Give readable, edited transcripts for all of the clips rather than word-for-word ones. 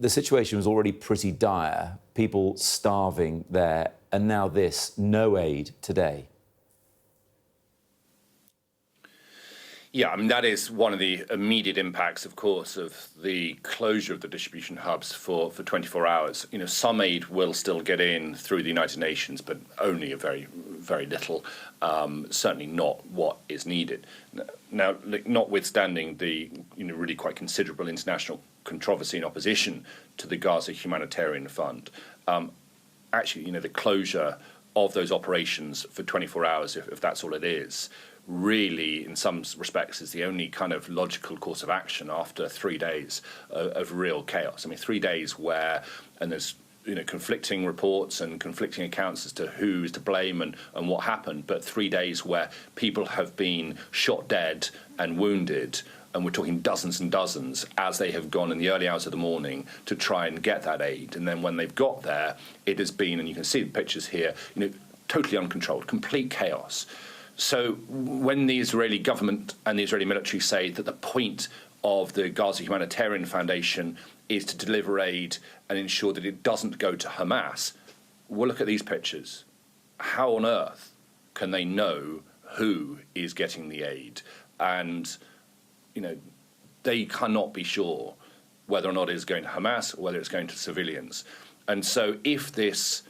the situation was already pretty dire, people starving there, and now this, no aid today. Yeah, I mean, that is one of the immediate impacts, of course, of the closure of the distribution hubs for 24 hours. You know, some aid will still get in through the United Nations, but only a very, very little, certainly not what is needed. Now, notwithstanding the, really quite considerable international controversy and opposition to the Gaza Humanitarian Fund, actually, the closure of those operations for 24 hours, if that's all it is, really, in some respects, is the only kind of logical course of action after 3 days of real chaos. I mean, 3 days where, and there's conflicting reports and conflicting accounts as to who is to blame and what happened, but 3 days where people have been shot dead and wounded, and we're talking dozens and dozens, as they have gone in the early hours of the morning to try and get that aid. And then when they've got there, it has been, and you can see the pictures here, totally uncontrolled, complete chaos. So when the Israeli government and the Israeli military say that the point of the Gaza Humanitarian Foundation is to deliver aid and ensure that it doesn't go to Hamas, well, look at these pictures. How on earth can they know who is getting the aid? And, they cannot be sure whether or not it is going to Hamas or whether it's going to civilians. And so if this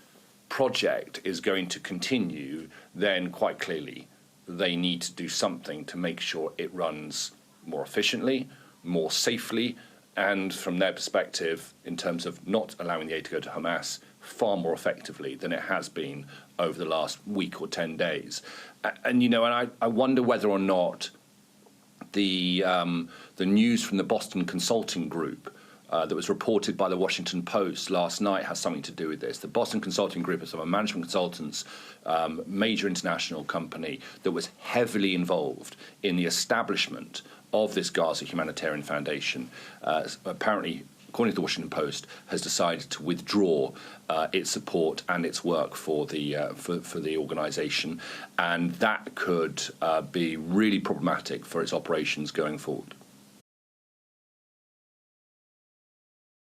project is going to continue, then quite clearly they need to do something to make sure it runs more efficiently, more safely, and from their perspective, in terms of not allowing the aid to go to Hamas, far more effectively than it has been over the last week or 10 days. And I wonder whether or not the news from the Boston Consulting Group that was reported by the Washington Post last night has something to do with this. The Boston Consulting Group is a management consultants, major international company that was heavily involved in the establishment of this Gaza Humanitarian Foundation. Apparently, according to the Washington Post, has decided to withdraw its support and its work for the organisation, and that could be really problematic for its operations going forward.